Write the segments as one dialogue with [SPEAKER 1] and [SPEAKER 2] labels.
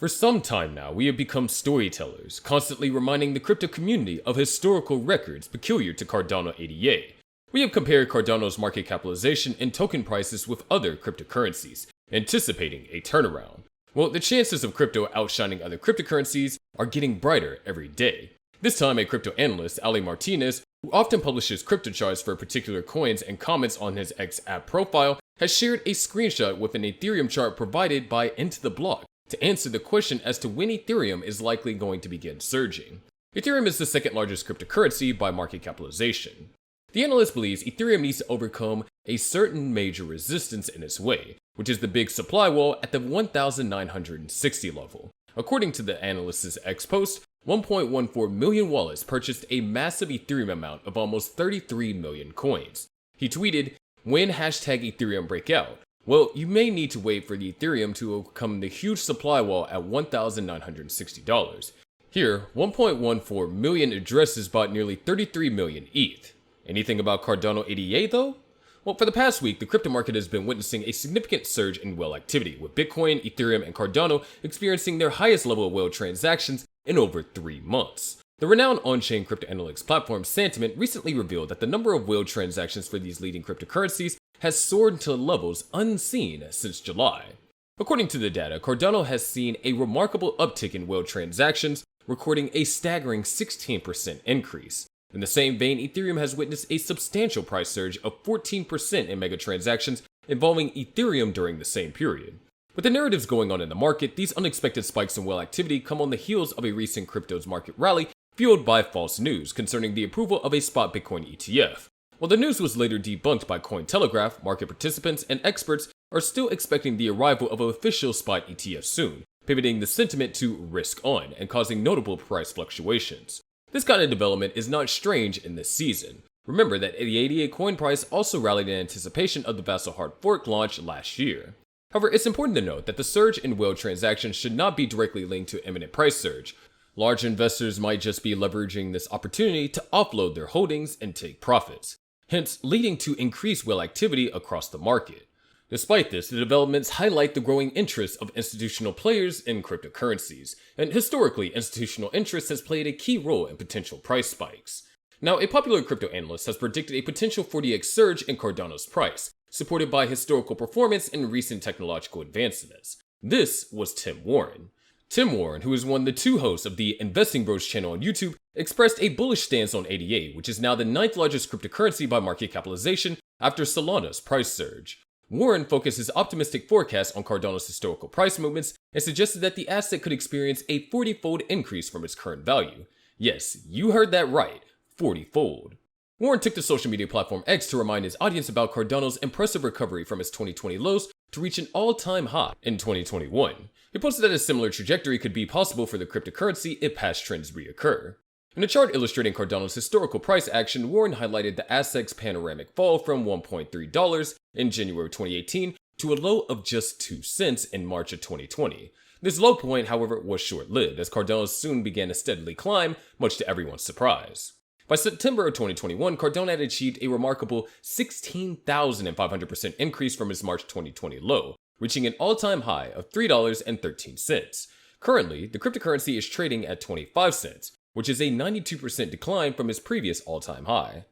[SPEAKER 1] For some time now, we have become storytellers, constantly reminding the crypto community of historical records peculiar to Cardano ADA. We have compared Cardano's market capitalization and token prices with other cryptocurrencies, anticipating a turnaround. Well, the chances of crypto outshining other cryptocurrencies are getting brighter every day. This time, a crypto analyst, Ali Martinez, who often publishes crypto charts for particular coins and comments on his X app profile, has shared a screenshot with an Ethereum chart provided by Into the Block to answer the question as to when Ethereum is likely going to begin surging. Ethereum is the second largest cryptocurrency by market capitalization. The analyst believes Ethereum needs to overcome a certain major resistance in its way, which is the big supply wall at the 1,960 level. According to the analyst's X post, 1.14 million wallets purchased a massive Ethereum amount of almost 33 million coins. He tweeted, "When #Ethereum break out? Well, you may need to wait for the Ethereum to overcome the huge supply wall at $1,960. Here, 1.14 million addresses bought nearly 33 million ETH. Anything about Cardano ADA though? Well, for the past week, the crypto market has been witnessing a significant surge in whale activity, with Bitcoin, Ethereum, and Cardano experiencing their highest level of whale transactions in over 3 months. The renowned on-chain crypto analytics platform Santiment recently revealed that the number of whale transactions for these leading cryptocurrencies has soared to levels unseen since July. According to the data, Cardano has seen a remarkable uptick in whale transactions, recording a staggering 16% increase. In the same vein, Ethereum has witnessed a substantial price surge of 14% in mega transactions involving Ethereum during the same period. With the narratives going on in the market, these unexpected spikes in whale activity come on the heels of a recent crypto's market rally fueled by false news concerning the approval of a spot Bitcoin ETF. While the news was later debunked by Cointelegraph, market participants and experts are still expecting the arrival of an official spot ETF soon, pivoting the sentiment to risk on and causing notable price fluctuations. This kind of development is not strange in this season. Remember that the ADA coin price also rallied in anticipation of the Vassal hard fork launch last year. However, it's important to note that the surge in whale transactions should not be directly linked to imminent price surge. Large investors might just be leveraging this opportunity to offload their holdings and take profits, hence leading to increased whale activity across the market. Despite this, the developments highlight the growing interest of institutional players in cryptocurrencies, and historically, institutional interest has played a key role in potential price spikes. Now, a popular crypto analyst has predicted a potential 40x surge in Cardano's price, supported by historical performance and recent technological advancements. This was Tim Warren. Tim Warren, who is one of the 2 hosts of the Investing Bros channel on YouTube, expressed a bullish stance on ADA, which is now the 9th largest cryptocurrency by market capitalization after Solana's price surge. Warren focused his optimistic forecast on Cardano's historical price movements and suggested that the asset could experience a 40-fold increase from its current value. Yes, you heard that right, 40-fold. Warren took to social media platform X to remind his audience about Cardano's impressive recovery from its 2020 lows to reach an all-time high in 2021. He posted that a similar trajectory could be possible for the cryptocurrency if past trends reoccur. In a chart illustrating Cardano's historical price action, Warren highlighted the asset's panoramic fall from $1.3 in January 2018 to a low of just 2 cents in March of 2020. This low point, however, was short-lived, as Cardano soon began to steadily climb, much to everyone's surprise. By September of 2021, Cardano had achieved a remarkable 16,500% increase from its March 2020 low, reaching an all-time high of $3.13. Currently, the cryptocurrency is trading at 25 cents, which is a 92% decline from its previous all-time high.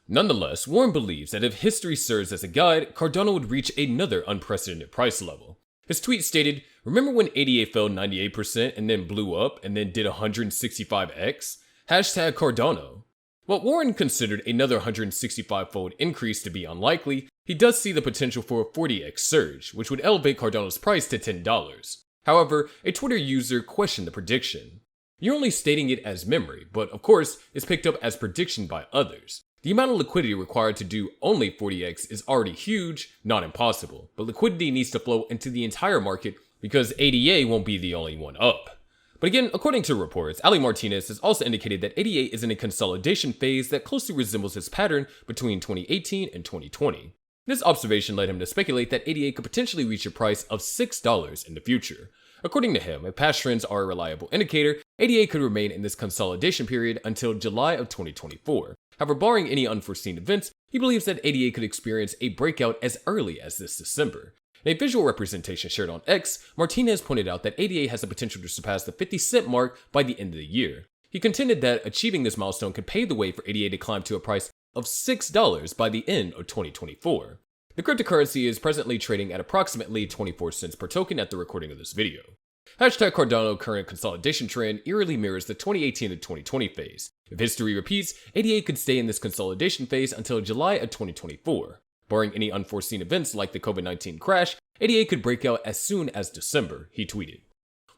[SPEAKER 1] Nonetheless, Warren believes that if history serves as a guide, Cardano would reach another unprecedented price level. His tweet stated, "Remember when ADA fell 98% and then blew up and then did 165x? #Cardano." While Warren considered another 165-fold increase to be unlikely, he does see the potential for a 40x surge, which would elevate Cardano's price to $10. However, a Twitter user questioned the prediction. "You're only stating it as memory, but of course, it's picked up as prediction by others. The amount of liquidity required to do only 40x is already huge, not impossible, but liquidity needs to flow into the entire market because ADA won't be the only one up." But again, according to reports, Ali Martinez has also indicated that ADA is in a consolidation phase that closely resembles its pattern between 2018 and 2020. This observation led him to speculate that ADA could potentially reach a price of $6 in the future. According to him, if past trends are a reliable indicator, ADA could remain in this consolidation period until July of 2024. However, barring any unforeseen events, he believes that ADA could experience a breakout as early as this December. In a visual representation shared on X, Martinez pointed out that ADA has the potential to surpass the 50-cent mark by the end of the year. He contended that achieving this milestone could pave the way for ADA to climb to a price of $6 by the end of 2024. The cryptocurrency is presently trading at approximately 24 cents per token at the recording of this video. Hashtag Cardano current consolidation trend eerily mirrors the 2018 to 2020 phase. If history repeats, ADA could stay in this consolidation phase until July of 2024. Barring any unforeseen events like the COVID-19 crash, ADA could break out as soon as December, he tweeted.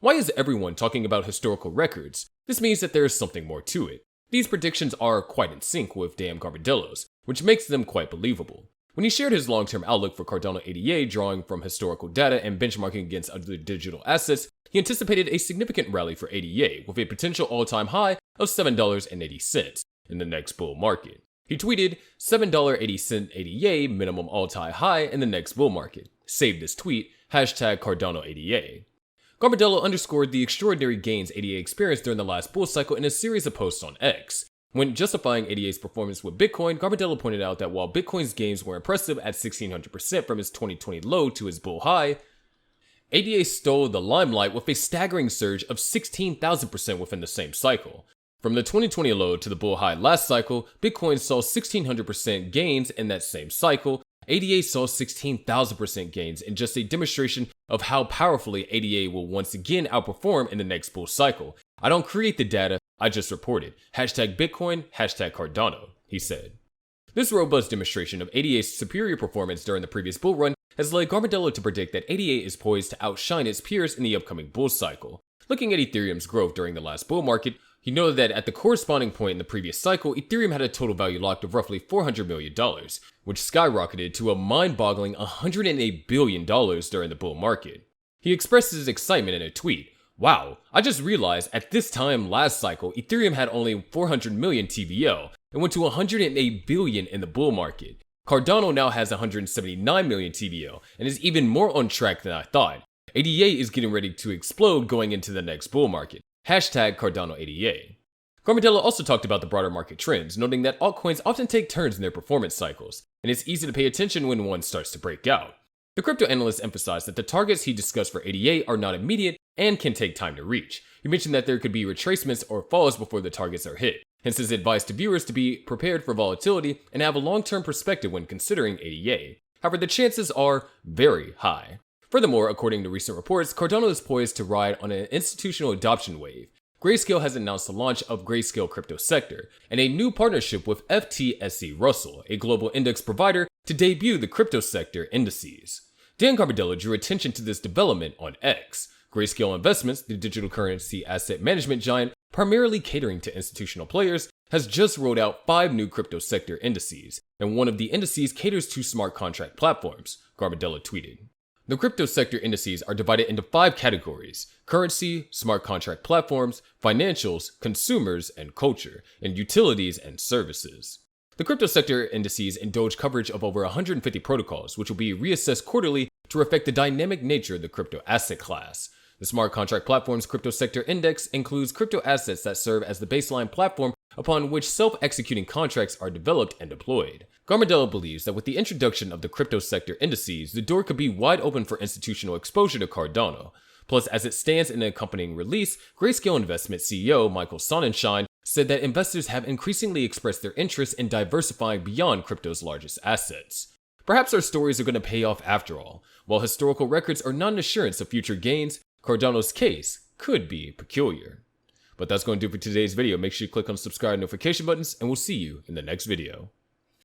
[SPEAKER 1] Why is everyone talking about historical records? This means that there is something more to it. These predictions are quite in sync with Dan Garbadello's, which makes them quite believable. When he shared his long-term outlook for Cardano ADA drawing from historical data and benchmarking against other digital assets, he anticipated a significant rally for ADA with a potential all-time high of $7.80 in the next bull market. He tweeted, $7.80 ADA minimum all-time high in the next bull market. Save this tweet, hashtag Cardano ADA. Garbadello underscored the extraordinary gains ADA experienced during the last bull cycle in a series of posts on X. When justifying ADA's performance with Bitcoin, Garbadello pointed out that while Bitcoin's gains were impressive at 1,600% from its 2020 low to its bull high, ADA stole the limelight with a staggering surge of 16,000% within the same cycle. From the 2020 low to the bull high last cycle, Bitcoin saw 1,600% gains in that same cycle. ADA saw 16,000% gains in just a demonstration of how powerfully ADA will once again outperform in the next bull cycle. I don't create the data, I just report it. Hashtag Bitcoin, hashtag Cardano, he said. This robust demonstration of ADA's superior performance during the previous bull run has led Garbadello to predict that ADA is poised to outshine its peers in the upcoming bull cycle. Looking at Ethereum's growth during the last bull market, he noted that at the corresponding point in the previous cycle, Ethereum had a total value locked of roughly $400 million, which skyrocketed to a mind-boggling $108 billion during the bull market. He expressed his excitement in a tweet. Wow, I just realized at this time last cycle, Ethereum had only 400 million TVL and went to 108 billion in the bull market. Cardano now has 179 million TVL and is even more on track than I thought. ADA is getting ready to explode going into the next bull market. Hashtag Cardano ADA. Garbadello also talked about the broader market trends, noting that altcoins often take turns in their performance cycles, and it's easy to pay attention when one starts to break out. The crypto analyst emphasized that the targets he discussed for ADA are not immediate and can take time to reach. He mentioned that there could be retracements or falls before the targets are hit, hence his advice to viewers to be prepared for volatility and have a long-term perspective when considering ADA. However, the chances are very high. Furthermore, according to recent reports, Cardano is poised to ride on an institutional adoption wave. Grayscale has announced the launch of Grayscale Crypto Sector and a new partnership with FTSE Russell, a global index provider, to debut the crypto sector indices. Dan Garbadello drew attention to this development on X. Grayscale Investments, the digital currency asset management giant primarily catering to institutional players, has just rolled out 5 new crypto sector indices, and one of the indices caters to smart contract platforms, Garbadello tweeted. The crypto sector indices are divided into 5 categories: currency, smart contract platforms, financials, consumers and culture, and utilities and services. The crypto sector indices indulge coverage of over 150 protocols, which will be reassessed quarterly to reflect the dynamic nature of the crypto asset class. The smart contract platform's crypto sector index includes crypto assets that serve as the baseline platform upon which self-executing contracts are developed and deployed. Garbadello believes that with the introduction of the crypto sector indices, the door could be wide open for institutional exposure to Cardano. Plus, as it stands in an accompanying release, Grayscale Investment CEO Michael Sonnenschein said that investors have increasingly expressed their interest in diversifying beyond crypto's largest assets. Perhaps our stories are going to pay off after all. While historical records are not an assurance of future gains, Cardano's case could be peculiar. But that's going to do it for today's video. Make sure you click on the subscribe and notification buttons, and we'll see you in the next video.